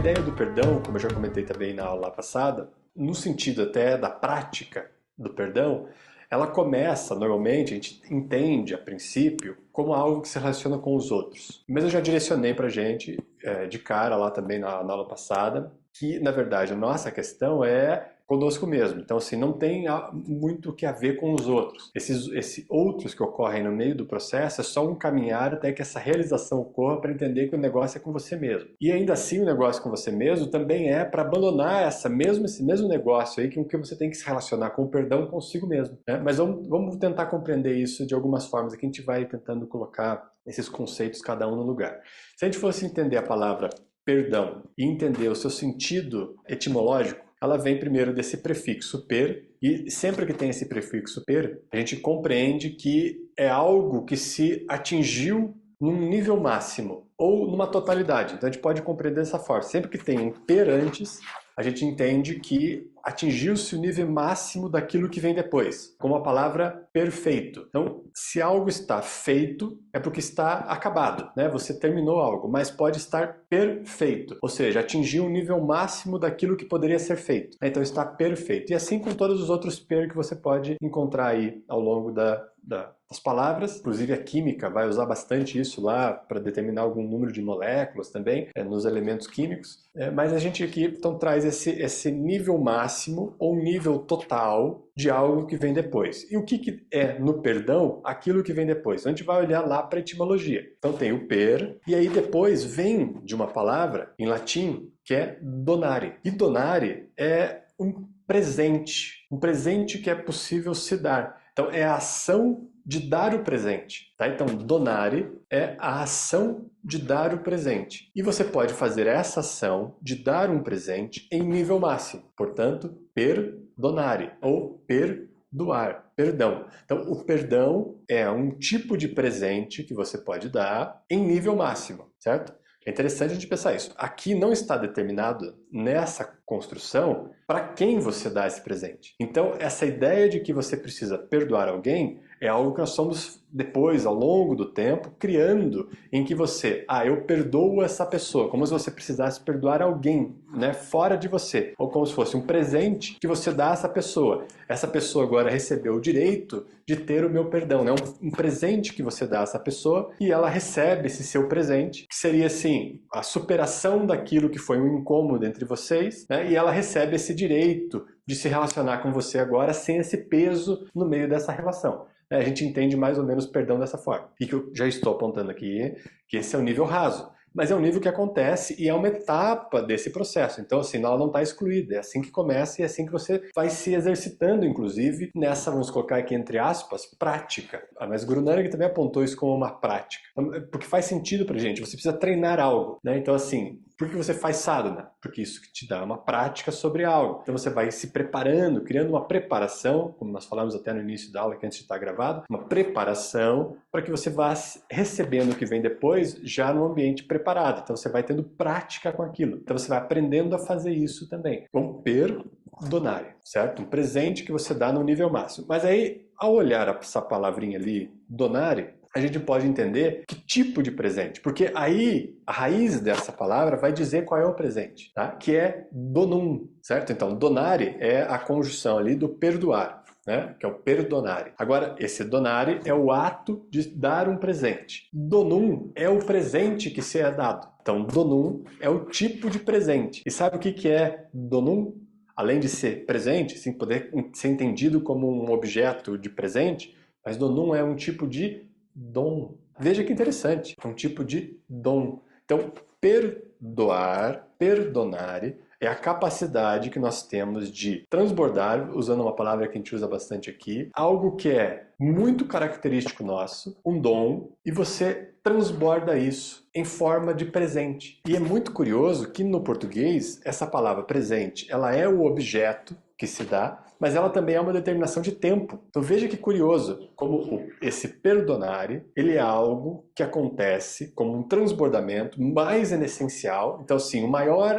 ideia do perdão, como eu já comentei também na aula passada, no sentido até da prática do perdão, ela começa, normalmente, a gente entende a princípio, como algo que se relaciona com os outros. Mas eu já direcionei pra gente, de cara lá também na aula passada, que, na verdade, a nossa questão é conosco mesmo. Então, assim, não tem muito o que a ver com os outros. Esses outros que ocorrem no meio do processo é só um caminhar até que essa realização ocorra para entender que o negócio é com você mesmo. E ainda assim, o negócio com você mesmo também é para abandonar esse mesmo negócio aí, que você tem que se relacionar com o perdão consigo mesmo, né? Mas vamos tentar compreender isso de algumas formas. Aqui a gente vai tentando colocar esses conceitos, cada um no lugar. Se a gente fosse entender a palavra perdão e entender o seu sentido etimológico, ela vem primeiro desse prefixo per, e sempre que tem esse prefixo per, a gente compreende que é algo que se atingiu num nível máximo, ou numa totalidade. Então a gente pode compreender dessa forma. Sempre que tem um per antes, a gente entende que atingiu-se o nível máximo daquilo que vem depois, como a palavra perfeito. Então, se algo está feito, é porque está acabado, né? Você terminou algo, mas pode estar perfeito, ou seja, atingiu o nível máximo daquilo que poderia ser feito. Então, está perfeito. E assim com todos os outros per que você pode encontrar aí ao longo das palavras. Inclusive a química vai usar bastante isso lá para determinar algum número de moléculas também, nos elementos químicos. Mas a gente aqui então traz esse nível máximo ou nível total de algo que vem depois. E o que é no perdão aquilo que vem depois? Então a gente vai olhar lá para a etimologia. Então tem o per, e aí depois vem de uma palavra em latim que é donare. E donare é um presente que é possível se dar. Então é a ação de dar o presente, tá? Então donare é a ação de dar o presente. E você pode fazer essa ação de dar um presente em nível máximo. Portanto, perdonare ou perdoar, perdão. Então, o perdão é um tipo de presente que você pode dar em nível máximo, certo? É interessante a gente pensar isso. Aqui não está determinado nessa construção para quem você dá esse presente. Então, essa ideia de que você precisa perdoar alguém é algo que nós somos depois, ao longo do tempo, criando, em que você, eu perdoo essa pessoa, como se você precisasse perdoar alguém, né, fora de você, ou como se fosse um presente que você dá a essa pessoa. Essa pessoa agora recebeu o direito de ter o meu perdão, né, um presente que você dá a essa pessoa, e ela recebe esse seu presente, que seria assim, a superação daquilo que foi um incômodo entre vocês, né, e ela recebe esse direito de se relacionar com você agora sem esse peso no meio dessa relação. A gente entende mais ou menos perdão dessa forma. E que eu já estou apontando aqui que esse é o nível raso. Mas é um nível que acontece e é uma etapa desse processo. Então, assim, ela não está excluída. É assim que começa e é assim que você vai se exercitando, inclusive, nessa, vamos colocar aqui entre aspas, prática. Mas Guru Nanak também apontou isso como uma prática. Porque faz sentido pra gente. Você precisa treinar algo, né? Então, assim, por que você faz sadhana? Porque isso que te dá uma prática sobre algo. Então você vai se preparando, criando uma preparação, como nós falamos até no início da aula, que antes de estar gravado, uma preparação para que você vá recebendo o que vem depois já no ambiente preparado. Então você vai tendo prática com aquilo. Então você vai aprendendo a fazer isso também. Com perdonare, certo? Um presente que você dá no nível máximo. Mas aí, ao olhar essa palavrinha ali, donare, a gente pode entender que tipo de presente, porque aí a raiz dessa palavra vai dizer qual é o presente, tá? Que é donum, certo? Então, donare é a conjunção ali do perdoar, né? Que é o perdonare. Agora, esse donare é o ato de dar um presente. Donum é o presente que se é dado. Então, donum é o tipo de presente. E sabe o que é donum? Além de ser presente, assim, poder ser entendido como um objeto de presente, mas donum é um tipo de dom. Veja que interessante, é um tipo de dom. Então, perdoar, perdonare, é a capacidade que nós temos de transbordar, usando uma palavra que a gente usa bastante aqui, algo que é muito característico nosso, um dom, e você transborda isso em forma de presente. E é muito curioso que no português, essa palavra presente, ela é o objeto que se dá, mas ela também é uma determinação de tempo. Então veja que curioso, como esse perdonare, ele é algo que acontece como um transbordamento mais essencial. Então assim,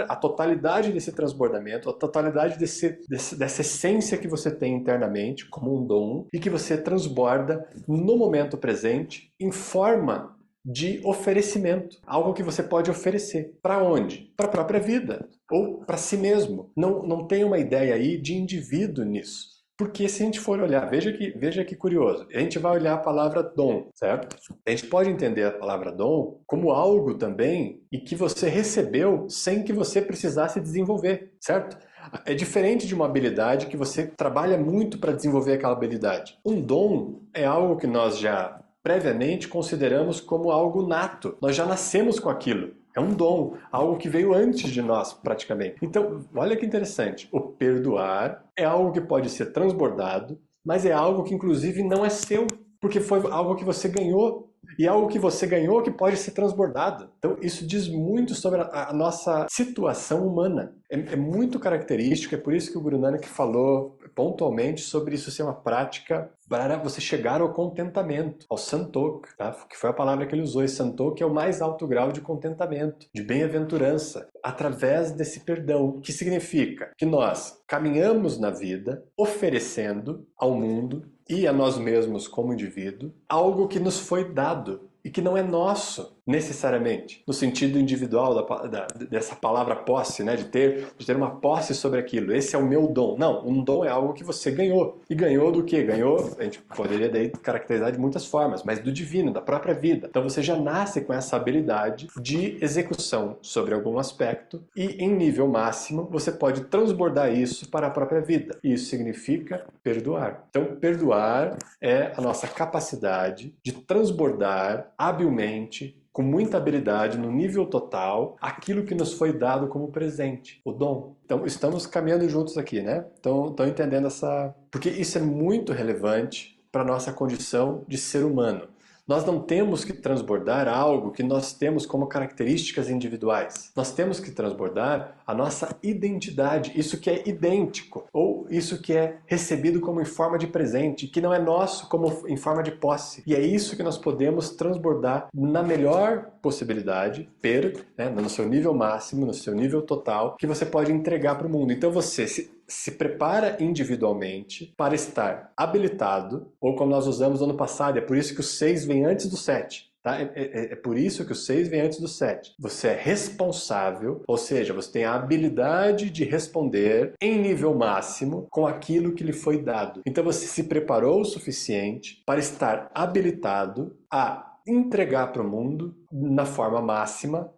a totalidade desse transbordamento, a totalidade dessa essência que você tem internamente como um dom e que você transborda no momento presente em forma de oferecimento, algo que você pode oferecer. Para onde? Para a própria vida, ou para si mesmo. Não tem uma ideia aí de indivíduo nisso. Porque se a gente for olhar, veja que curioso, a gente vai olhar a palavra dom, certo? A gente pode entender a palavra dom como algo também e que você recebeu sem que você precisasse desenvolver, certo? É diferente de uma habilidade que você trabalha muito para desenvolver aquela habilidade. Um dom é algo que nós já previamente consideramos como algo nato. Nós já nascemos com aquilo. É um dom, algo que veio antes de nós, praticamente. Então, olha que interessante. O perdoar é algo que pode ser transbordado, mas é algo que, inclusive, não é seu, porque foi algo que você ganhou. E algo que você ganhou que pode ser transbordado. Então, isso diz muito sobre a nossa situação humana. É muito característico, é por isso que o Guru Nanak falou pontualmente sobre isso ser uma prática para você chegar ao contentamento, ao santokh, tá? Que foi a palavra que ele usou. E santokh é o mais alto grau de contentamento, de bem-aventurança, através desse perdão, que significa que nós caminhamos na vida oferecendo ao mundo e a nós mesmos como indivíduo algo que nos foi dado e que não é nosso, necessariamente, no sentido individual dessa palavra posse, né? de ter uma posse sobre aquilo. Esse é o meu dom. Não, um dom é algo que você ganhou. E ganhou do quê? Ganhou, a gente poderia daí caracterizar de muitas formas, mas do divino, da própria vida. Então você já nasce com essa habilidade de execução sobre algum aspecto e em nível máximo você pode transbordar isso para a própria vida. E isso significa perdoar. Então perdoar é a nossa capacidade de transbordar habilmente, com muita habilidade, no nível total, aquilo que nos foi dado como presente, o dom. Então, estamos caminhando juntos aqui, né? Estão entendendo essa... Porque isso é muito relevante para a nossa condição de ser humano. Nós não temos que transbordar algo que nós temos como características individuais. Nós temos que transbordar a nossa identidade, isso que é idêntico, ou isso que é recebido como em forma de presente, que não é nosso como em forma de posse. E é isso que nós podemos transbordar na melhor possibilidade, né, no seu nível máximo, no seu nível total, que você pode entregar para o mundo. Então você se prepara individualmente para estar habilitado, ou como nós usamos no ano passado, é por isso que o 6 vem antes do 7. Tá? É por isso que o 6 vem antes do 7. Você é responsável, ou seja, você tem a habilidade de responder em nível máximo com aquilo que lhe foi dado. Então você se preparou o suficiente para estar habilitado a entregar para o mundo, na forma máxima,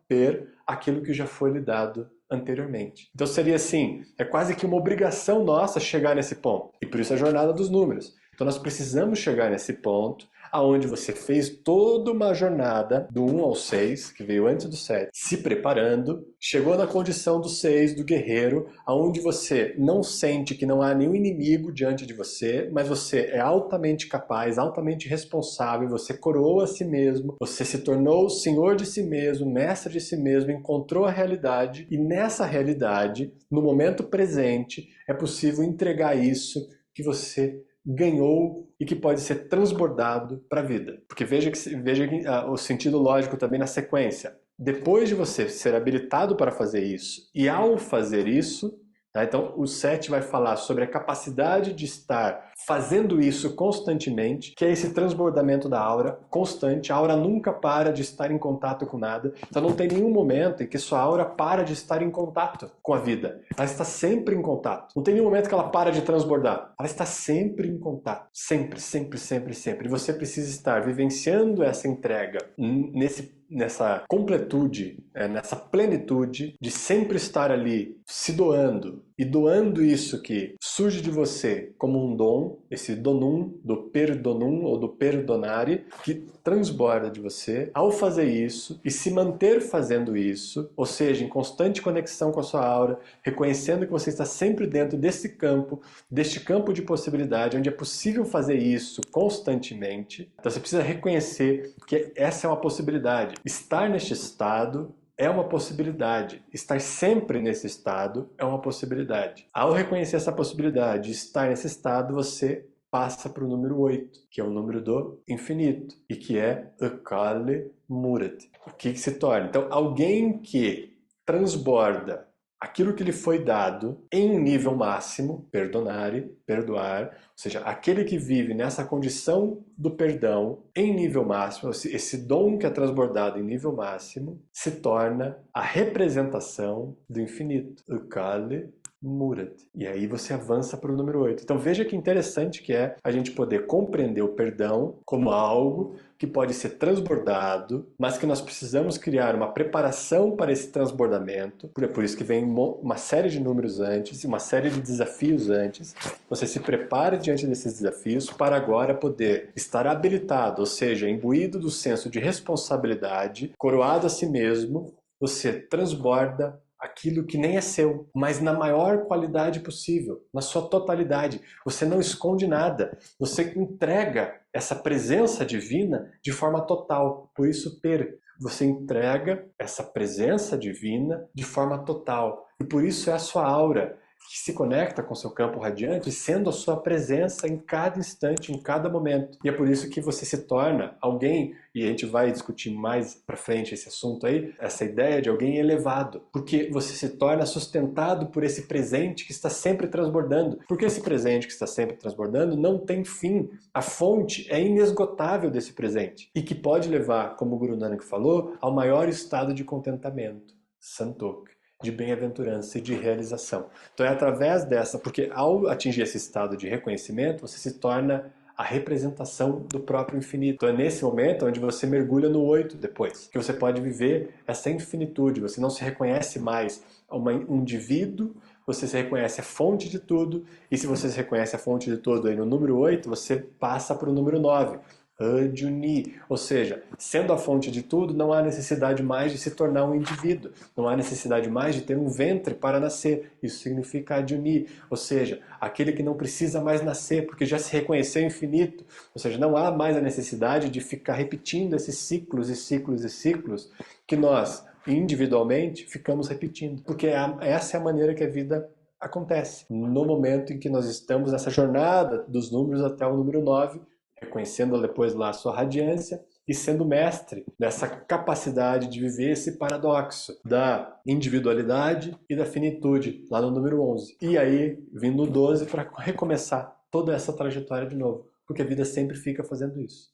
aquilo que já foi lhe dado anteriormente. Então seria assim, é quase que uma obrigação nossa chegar nesse ponto. E por isso a jornada dos números. Então nós precisamos chegar nesse ponto aonde você fez toda uma jornada do 1 ao 6, que veio antes do 7, se preparando, chegou na condição do 6, do guerreiro, aonde você não sente que não há nenhum inimigo diante de você, mas você é altamente capaz, altamente responsável, você coroou a si mesmo, você se tornou o senhor de si mesmo, mestre de si mesmo, encontrou a realidade, e nessa realidade, no momento presente, é possível entregar isso que você ganhou e que pode ser transbordado para a vida. Porque veja o sentido lógico também na sequência. Depois de você ser habilitado para fazer isso, e ao fazer isso, tá? Então o 7 vai falar sobre a capacidade de estar fazendo isso constantemente, que é esse transbordamento da aura constante. A aura nunca para de estar em contato com nada. Então não tem nenhum momento em que sua aura para de estar em contato com a vida. Ela está sempre em contato. Não tem nenhum momento que ela para de transbordar. Ela está sempre em contato. Sempre, sempre, sempre, sempre. E você precisa estar vivenciando essa entrega nessa completude, nessa plenitude de sempre estar ali se doando e doando isso que surge de você como um dom, esse donum, do perdonum ou do perdonare, que transborda de você. Ao fazer isso e se manter fazendo isso, ou seja, em constante conexão com a sua aura, reconhecendo que você está sempre dentro deste campo de possibilidade, onde é possível fazer isso constantemente. Então você precisa reconhecer que essa é uma possibilidade. Estar neste estado é uma possibilidade. Estar sempre nesse estado é uma possibilidade. Ao reconhecer essa possibilidade de estar nesse estado, você passa para o número 8, que é o número do infinito, e que é Akale Murat. O que se torna? Então, alguém que transborda aquilo que lhe foi dado em um nível máximo, perdonare, perdoar, ou seja, aquele que vive nessa condição do perdão em nível máximo, esse dom que é transbordado em nível máximo, se torna a representação do infinito. O Kali Murat. E aí você avança para o número 8. Então veja que interessante que é a gente poder compreender o perdão como algo que pode ser transbordado, mas que nós precisamos criar uma preparação para esse transbordamento. Por isso que vem uma série de números antes, uma série de desafios antes. Você se prepara diante desses desafios para agora poder estar habilitado, ou seja, imbuído do senso de responsabilidade, coroado a si mesmo, você transborda aquilo que nem é seu, mas na maior qualidade possível, na sua totalidade. Você não esconde nada, você entrega essa presença divina de forma total. Por isso, você entrega essa presença divina de forma total. E por isso é a sua aura que se conecta com seu campo radiante, sendo a sua presença em cada instante, em cada momento. E é por isso que você se torna alguém, e a gente vai discutir mais pra frente esse assunto aí, essa ideia de alguém elevado, porque você se torna sustentado por esse presente que está sempre transbordando. Porque esse presente que está sempre transbordando não tem fim. A fonte é inesgotável desse presente e que pode levar, como o Guru Nanak falou, ao maior estado de contentamento, Santok, de bem-aventurança e de realização. Então é através dessa, porque ao atingir esse estado de reconhecimento, você se torna a representação do próprio infinito. Então é nesse momento onde você mergulha no 8 depois, que você pode viver essa infinitude, você não se reconhece mais um indivíduo, você se reconhece a fonte de tudo, e se você se reconhece a fonte de tudo aí no número 8, você passa para o número 9. Adjuni, ou seja, sendo a fonte de tudo, não há necessidade mais de se tornar um indivíduo, não há necessidade mais de ter um ventre para nascer. Isso significa Adjuni, ou seja, aquele que não precisa mais nascer, porque já se reconheceu infinito, ou seja, não há mais a necessidade de ficar repetindo esses ciclos e ciclos e ciclos que nós, individualmente, ficamos repetindo, porque essa é a maneira que a vida acontece. No momento em que nós estamos nessa jornada dos números até o número 9, reconhecendo depois lá a sua radiância e sendo mestre dessa capacidade de viver esse paradoxo da individualidade e da finitude, lá no número 11. E aí, vindo no 12 para recomeçar toda essa trajetória de novo, porque a vida sempre fica fazendo isso.